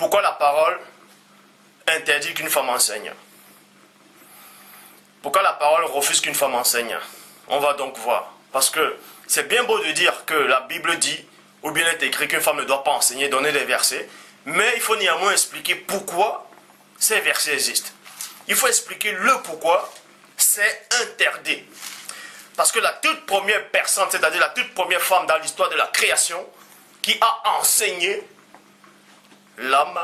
Pourquoi la parole interdit qu'une femme enseigne? Pourquoi la parole refuse qu'une femme enseigne? On va donc voir. Parce que c'est bien beau de dire que la Bible dit, ou bien il est écrit qu'une femme ne doit pas enseigner, donner des versets, mais il faut néanmoins expliquer pourquoi ces versets existent. Il faut expliquer le pourquoi c'est interdit. Parce que la toute première personne, c'est-à-dire la toute première femme dans l'histoire de la création, qui a enseigné l'homme,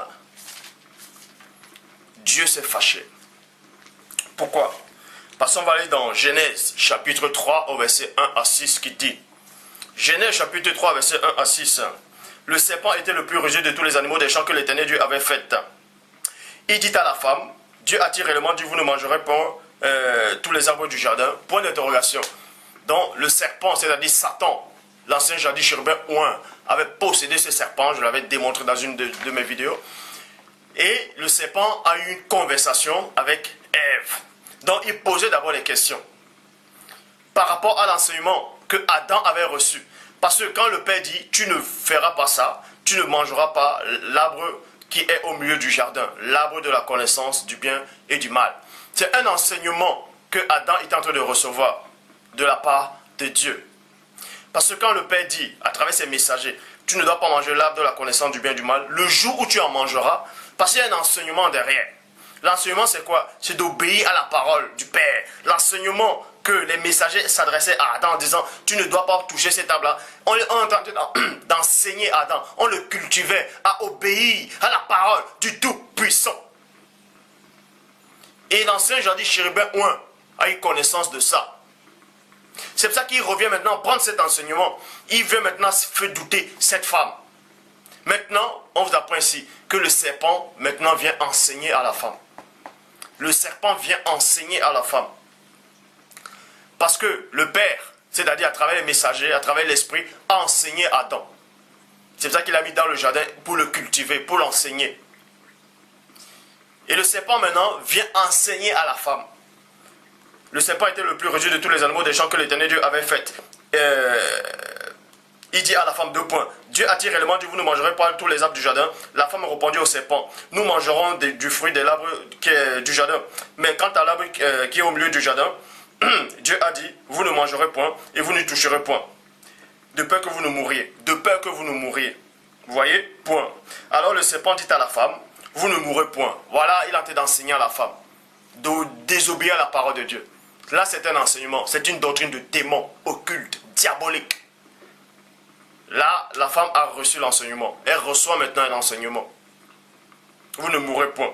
Dieu s'est fâché. Pourquoi? Parce qu'on va aller dans Genèse chapitre 3 au verset 1 à 6 qui dit, Genèse chapitre 3 verset 1 à 6, le serpent était le plus rusé de tous les animaux des champs que l'Éternel Dieu avait fait. Il dit à la femme, Dieu a-t-il réellement dit, vous ne mangerez pas tous les arbres du jardin? Point d'interrogation. Donc le serpent, c'est-à-dire Satan, l'ancien jadis chérubin ouin, avait possédé ce serpent, je l'avais démontré dans une de mes vidéos. Et le serpent a eu une conversation avec Ève. Donc il posait d'abord les questions par rapport à l'enseignement que Adam avait reçu. Parce que quand le Père dit, tu ne feras pas ça, tu ne mangeras pas l'arbre qui est au milieu du jardin, l'arbre de la connaissance du bien et du mal. C'est un enseignement que Adam est en train de recevoir de la part de Dieu. Parce que quand le Père dit, à travers ses messagers, tu ne dois pas manger l'arbre de la connaissance du bien et du mal, le jour où tu en mangeras, parce qu'il y a un enseignement derrière. L'enseignement c'est quoi? C'est d'obéir à la parole du Père. L'enseignement que les messagers s'adressaient à Adam en disant, tu ne dois pas toucher cet arbre-là. On est en train d'enseigner Adam, on le cultivait à obéir à la parole du Tout-Puissant. Et l'ancien jadis chérubin ouin a eu connaissance de ça. C'est pour ça qu'il revient maintenant prendre cet enseignement. Il veut maintenant faire douter cette femme. Maintenant, on vous apprend ici que le serpent maintenant vient enseigner à la femme. Le serpent vient enseigner à la femme. Parce que le Père, c'est-à-dire à travers les messagers, à travers l'Esprit, a enseigné Adam. C'est pour ça qu'il l'a mis dans le jardin pour le cultiver, pour l'enseigner. Et le serpent maintenant vient enseigner à la femme. Le serpent était le plus rejeté de tous les animaux des champs que l'Éternel Dieu avait fait. Il dit à la femme, 2 points. Dieu a-t-il réellement dit, vous ne mangerez pas tous les arbres du jardin? La femme répondit au serpent, nous mangerons du fruit de l'arbre qui est du jardin. Mais quant à l'arbre qui est au milieu du jardin, Dieu a dit, vous ne mangerez point et vous ne toucherez point. De peur que vous ne mouriez. De peur que vous ne mouriez. Vous voyez? Point. Alors le serpent dit à la femme, vous ne mourrez point. Voilà, il a été d'enseigner à la femme. De désobéir à la parole de Dieu. Là, c'est un enseignement. C'est une doctrine de démon, occulte, diabolique. Là, la femme a reçu l'enseignement. Elle reçoit maintenant un enseignement. Vous ne mourrez point.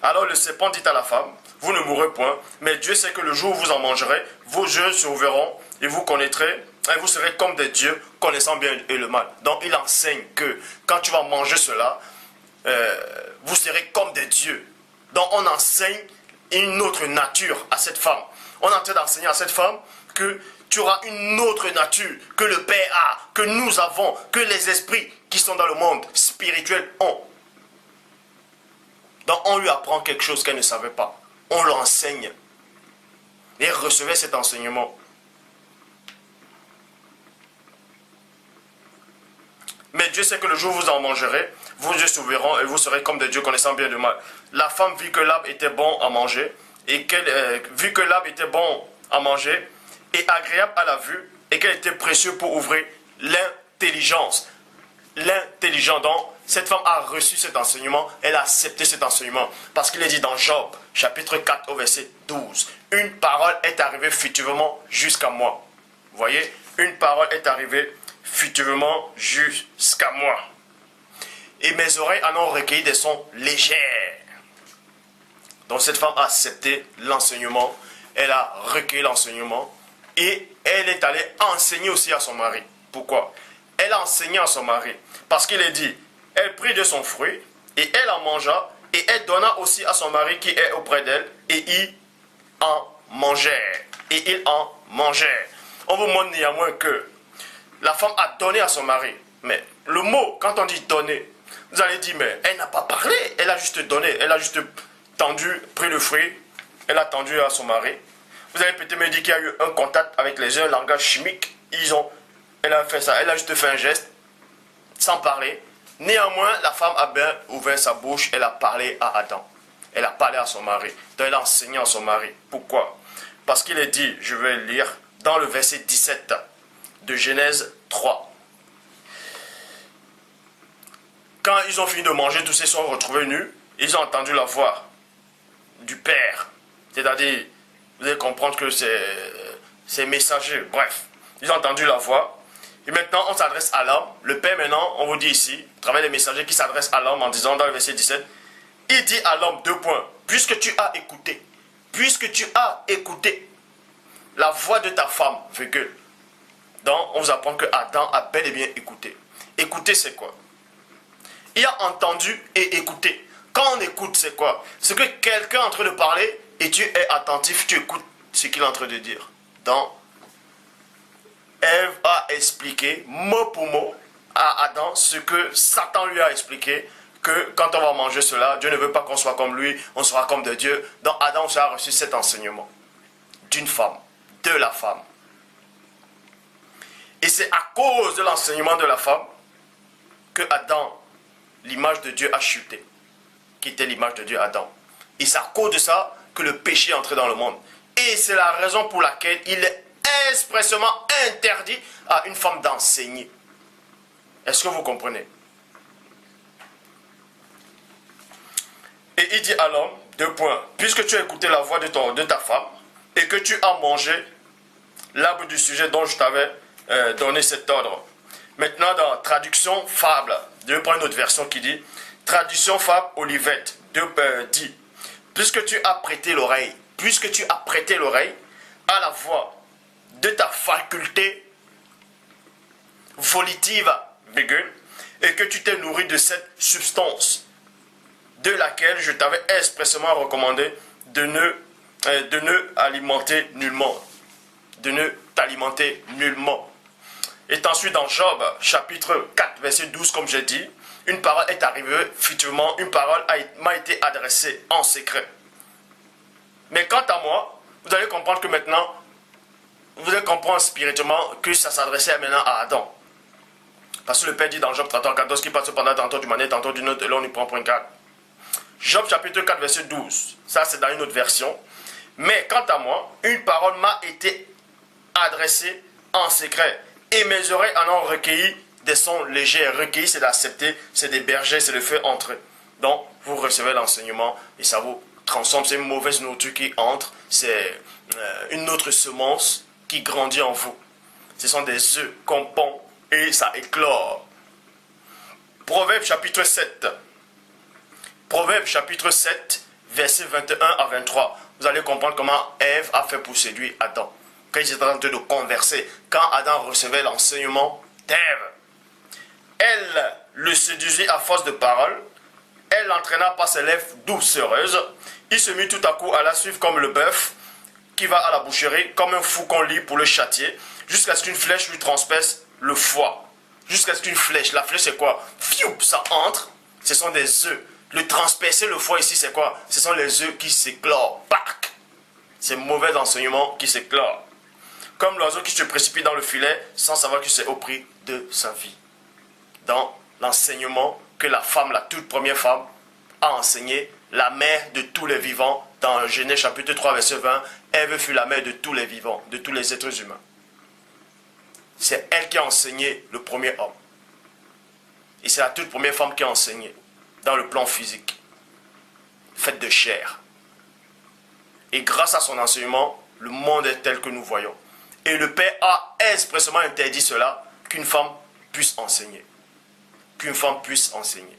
Alors le serpent dit à la femme, vous ne mourrez point, mais Dieu sait que le jour où vous en mangerez, vos yeux s'ouvriront et vous connaîtrez, et vous serez comme des dieux, connaissant bien et le mal. Donc il enseigne que quand tu vas manger cela, vous serez comme des dieux. Donc on enseigne une autre nature à cette femme. On est en train d'enseigner à cette femme que tu auras une autre nature que le Père a, que nous avons, que les esprits qui sont dans le monde spirituel ont. Donc on lui apprend quelque chose qu'elle ne savait pas. On l'enseigne. Et elle recevait cet enseignement. Mais Dieu sait que le jour où vous en mangerez, vos yeux s'ouvriront et vous serez comme des dieux connaissant bien le mal. La femme vit que l'arbre était bon à manger, et vu que l'arbre était bon à manger, et agréable à la vue, et qu'elle était précieuse pour ouvrir l'intelligence. L'intelligence, donc, cette femme a reçu cet enseignement, elle a accepté cet enseignement. Parce qu'il est dit dans Job, chapitre 4, au verset 12, une parole est arrivée futurement jusqu'à moi. Vous voyez, une parole est arrivée futurement jusqu'à moi. Et mes oreilles en ont recueilli des sons légers. Donc cette femme a accepté l'enseignement, elle a recueilli l'enseignement, et elle est allée enseigner aussi à son mari. Pourquoi? Elle a enseigné à son mari. Parce qu'il est dit, elle prit de son fruit, et elle en mangea, et elle donna aussi à son mari qui est auprès d'elle, et il en mangeait. Et il en mangeait. On vous montre néanmoins que la femme a donné à son mari. Mais le mot, quand on dit donner, vous allez dire, mais elle n'a pas parlé, elle a juste donné, elle a juste tendu, pris le fruit, elle a tendu à son mari. Vous allez peut-être me dire qu'il y a eu un contact avec les un langage chimique. Elle a fait ça, elle a juste fait un geste, sans parler. Néanmoins, la femme a bien ouvert sa bouche, elle a parlé à Adam. Elle a parlé à son mari. Donc elle a enseigné à son mari. Pourquoi? Parce qu'il est dit, je vais lire, dans le verset 17 de Genèse 3. Quand ils ont fini de manger, tous ils sont retrouvés nus. Ils ont entendu la voix du Père. C'est-à-dire, vous allez comprendre que c'est messager. Bref, ils ont entendu la voix. Et maintenant, on s'adresse à l'homme. Le Père, maintenant, on vous dit ici, à travers les messagers qui s'adressent à l'homme en disant dans le verset 17, il dit à l'homme, 2 points, puisque tu as écouté la voix de ta femme, virgule. Donc, on vous apprend que Adam a bel et bien écouté. Écouter, c'est quoi? Il a entendu et écouté. Quand on écoute, c'est quoi? C'est que quelqu'un est en train de parler et tu es attentif, tu écoutes ce qu'il est en train de dire. Donc, Ève a expliqué mot pour mot à Adam ce que Satan lui a expliqué, que quand on va manger cela, Dieu ne veut pas qu'on soit comme lui, on sera comme de Dieu. Donc Adam a reçu cet enseignement d'une femme, de la femme. Et c'est à cause de l'enseignement de la femme que Adam, l'image de Dieu a chuté, qui était l'image de Dieu Adam. Et c'est à cause de ça que le péché est entré dans le monde. Et c'est la raison pour laquelle il est expressément interdit à une femme d'enseigner. Est-ce que vous comprenez? Et il dit à l'homme, 2 points, puisque tu as écouté la voix de ta femme et que tu as mangé l'arbre du sujet dont je t'avais donné cet ordre. Maintenant, dans traduction fable, je vais prendre une autre version qui dit, traduction fable Olivette, dit, puisque tu as prêté l'oreille à la voix de ta faculté volitive, et que tu t'es nourri de cette substance de laquelle je t'avais expressément recommandé de ne alimenter nullement. De ne t'alimenter nullement. Et ensuite dans Job, chapitre 4, verset 12, comme j'ai dit, une parole est arrivée, futurement, une parole m'a été adressée en secret. Mais quant à moi, vous allez comprendre que maintenant, vous allez comprendre spirituellement que ça s'adressait maintenant à Adam. Parce que le Père dit dans Job 33, 14, qui passe pendant tantôt d'une manière, tantôt d'une autre, et là on y prend point 4. Job chapitre 4, verset 12. Ça c'est dans une autre version. Mais quant à moi, une parole m'a été adressée en secret. Et mes oreilles en ont recueilli des sons légers. Recueilli, c'est d'accepter, c'est des bergers, c'est le fait entrer. Donc, vous recevez l'enseignement et ça vous transforme. C'est une mauvaise nourriture qui entre. C'est une autre semence qui grandit en vous. Ce sont des œufs qu'on pond et ça éclore. Proverbe chapitre 7. Proverbe chapitre 7, versets 21 à 23. Vous allez comprendre comment Ève a fait pour séduire Adam. Quand ils étaient en train de converser, quand Adam recevait l'enseignement d'Ève, elle le séduisit à force de paroles. Elle l'entraîna par ses lèvres doucereuses. Il se mit tout à coup à la suivre comme le bœuf qui va à la boucherie, comme un fou qu'on lie pour le châtier, jusqu'à ce qu'une flèche lui transperce le foie. Jusqu'à ce qu'une flèche, la flèche c'est quoi? Fioup, ça entre, ce sont des œufs. Le transpercer le foie ici c'est quoi? Ce sont les œufs qui s'éclorent. Pac! C'est mauvais enseignement qui s'éclore. Comme l'oiseau qui se précipite dans le filet sans savoir que c'est au prix de sa vie. Dans l'enseignement que la femme, la toute première femme, a enseigné, la mère de tous les vivants, dans Genèse chapitre 3, verset 20, Ève fut la mère de tous les vivants, de tous les êtres humains. C'est elle qui a enseigné le premier homme. Et c'est la toute première femme qui a enseigné, dans le plan physique, faite de chair. Et grâce à son enseignement, le monde est tel que nous voyons. Et le Père a expressément interdit cela, qu'une femme puisse enseigner. Qu'une femme puisse enseigner.